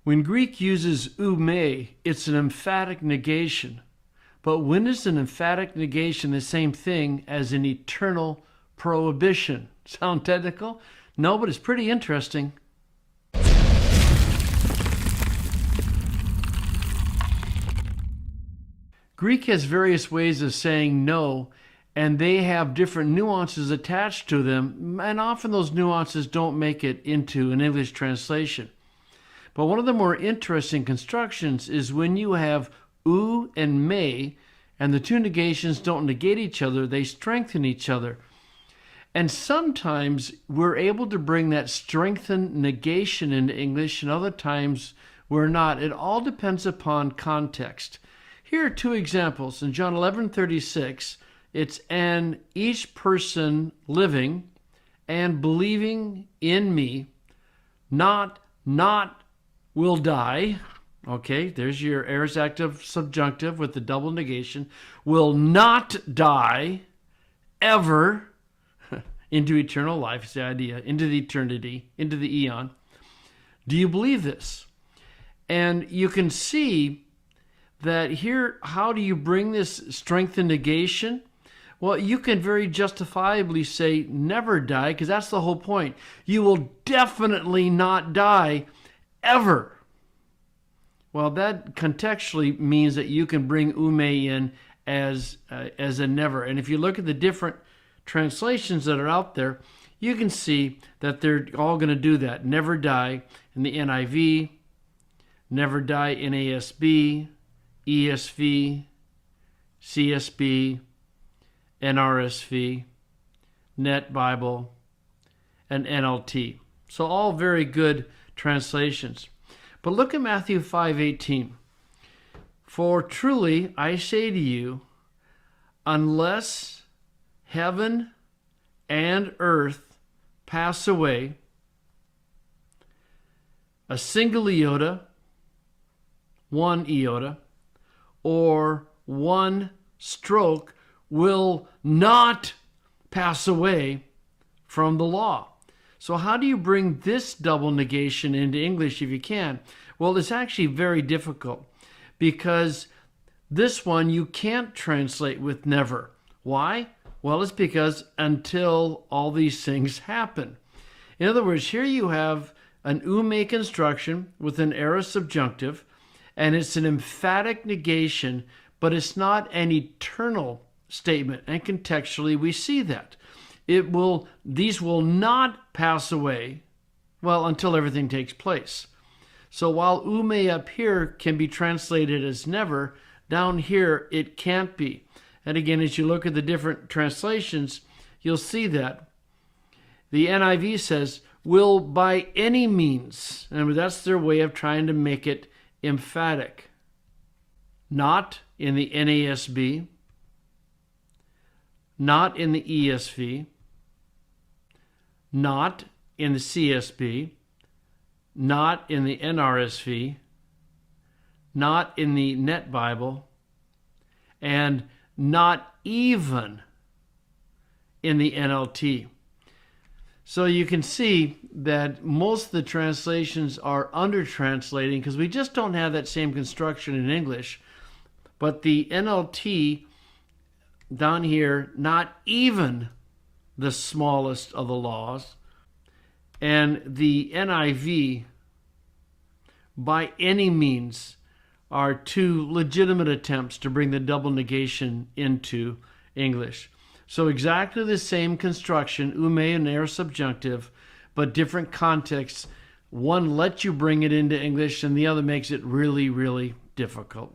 When Greek uses ume, it's an emphatic negation. But when is an emphatic negation the same thing as an eternal prohibition? Sound technical? No, but it's pretty interesting. Greek has various ways of saying no, and they have different nuances attached to them, and often those nuances don't make it into an English translation. But one of the more interesting constructions is when you have u and me, and the two negations don't negate each other, they strengthen each other. And sometimes we're able to bring that strengthened negation into English, and other times we're not. It all depends upon context. Here are two examples. In John 11:36, it's "and each person living and believing in me, not will die." Okay, there's your aorist active subjunctive with the double negation. "Will not die ever into eternal life," is the idea, into the eternity, into the eon. Do you believe this? And you can see that here, how do you bring this strength and negation? Well, you can very justifiably say never die, because that's the whole point. You will definitely not die ever. Well, that contextually means that you can bring ume in as a never. And if you look at the different translations that are out there, you can see that they're all going to do that. Never die in the NIV, never die in NASB, ESV, CSB, NRSV, Net Bible, and NLT. So all very good translations. But look at Matthew 5:18. "For truly I say to you, unless heaven and earth pass away, a single iota, one iota, or one stroke will not pass away from the law." So how do you bring this double negation into English if you can? Well, it's actually very difficult, because this one you can't translate with never. Why? Well, it's because until all these things happen. In other words, here you have an ume construction with an aorist subjunctive, and it's an emphatic negation, but it's not an eternal statement. And contextually, we see that. These will not pass away, well, until everything takes place. So while ume up here can be translated as never, down here it can't be. And again, as you look at the different translations, you'll see that. The NIV says, "will by any means," and that's their way of trying to make it emphatic. Not in the NASB, not in the ESV, not in the CSB, not in the NRSV, not in the Net Bible, and not even in the NLT. So you can see that most of the translations are under-translating because we just don't have that same construction in English. But the NLT down here, not even the smallest of the laws, and the NIV, by any means, are two legitimate attempts to bring the double negation into English. So exactly the same construction, ume and aorist subjunctive, but different contexts. One lets you bring it into English, and the other makes it really, really difficult.